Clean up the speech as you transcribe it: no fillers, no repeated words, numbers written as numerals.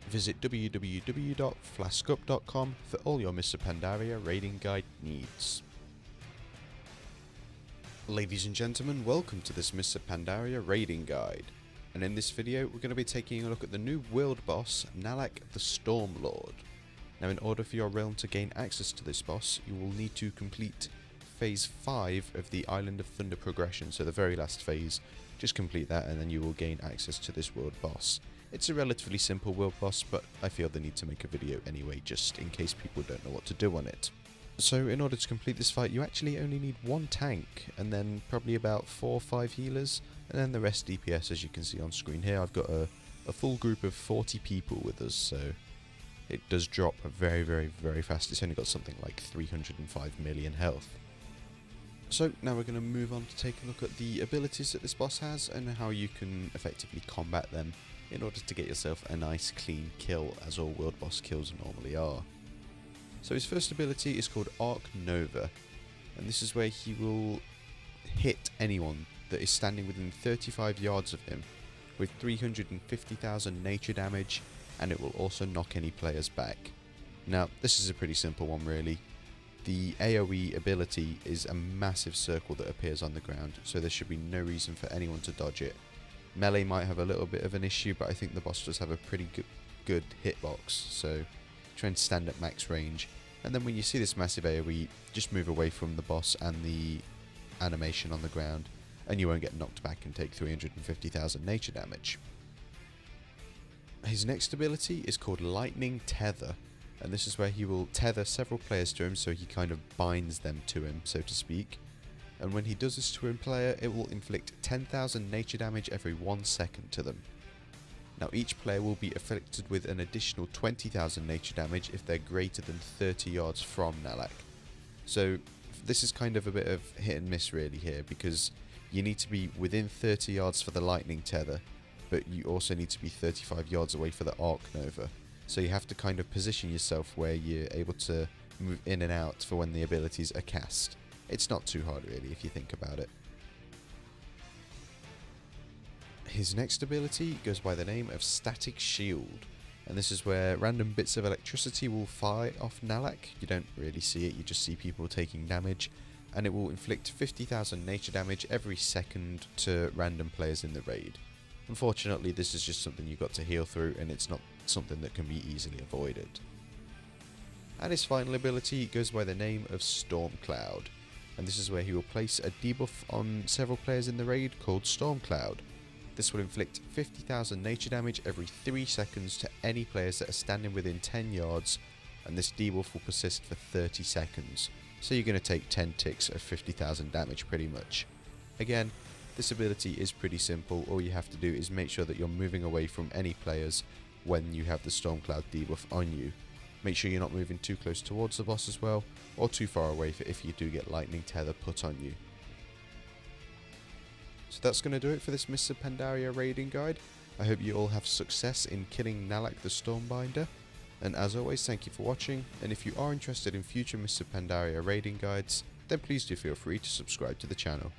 Visit www.flaskup.com for all your Mr. Pandaria raiding guide needs. Ladies and gentlemen, welcome to this Mr. Pandaria raiding guide, and in this video we're going to be taking a look at the new world boss, Nalak the Stormlord. Now, in order for your realm to gain access to this boss, you will need to complete phase 5 of the Island of Thunder progression, so the very last phase. Just complete that and then you will gain access to this world boss. It's a relatively simple world boss, but I feel the need to make a video anyway, just in case people don't know what to do on it. So in order to complete this fight, you actually only need one tank, and then probably about 4 or 5 healers, and then the rest DPS, as you can see on screen here. I've got a full group of 40 people with us, so it does drop very fast. It's only got something like 305 million health. So now we're going to move on to take a look at the abilities that this boss has and how you can effectively combat them in order to get yourself a nice clean kill, as all world boss kills normally are. So his first ability is called Arc Nova, and this is where he will hit anyone that is standing within 35 yards of him with 350,000 nature damage, and it will also knock any players back. Now this is a pretty simple one really. The AoE ability is a massive circle that appears on the ground, so there should be no reason for anyone to dodge it. Melee might have a little bit of an issue, but I think the boss does have a pretty good hitbox, so try and stand at max range. And then when you see this massive AoE, just move away from the boss and the animation on the ground, and you won't get knocked back and take 350,000 nature damage. His next ability is called Lightning Tether, and this is where he will tether several players to him, so he kind of binds them to him, so to speak. And when he does this to a player, it will inflict 10,000 nature damage every 1 second to them. Now each player will be afflicted with an additional 20,000 nature damage if they're greater than 30 yards from Nalak. So this is kind of a bit of hit and miss really here, because you need to be within 30 yards for the lightning tether, but you also need to be 35 yards away for the Arc Nova. So you have to kind of position yourself where you're able to move in and out for when the abilities are cast. It's not too hard really if you think about it. His next ability goes by the name of Static Shield, and this is where random bits of electricity will fire off Nalak. You don't really see it, you just see people taking damage, and it will inflict 50,000 nature damage every second to random players in the raid. Unfortunately, this is just something you've got to heal through, and it's not something that can be easily avoided. And his final ability goes by the name of Storm Cloud, and this is where he will place a debuff on several players in the raid called Storm Cloud. This will inflict 50,000 nature damage every 3 seconds to any players that are standing within 10 yards, and this debuff will persist for 30 seconds. So you're going to take 10 ticks of 50,000 damage pretty much. Again, this ability is pretty simple. All you have to do is make sure that you're moving away from any players when you have the Storm Cloud debuff on you. Make sure you're not moving too close towards the boss as well, or too far away for if you do get Lightning Tether put on you. So that's going to do it for this Mr. Pandaria raiding guide. I hope you all have success in killing Nalak the Stormbinder. And as always, thank you for watching, and if you are interested in future Mr. Pandaria raiding guides, then please do feel free to subscribe to the channel.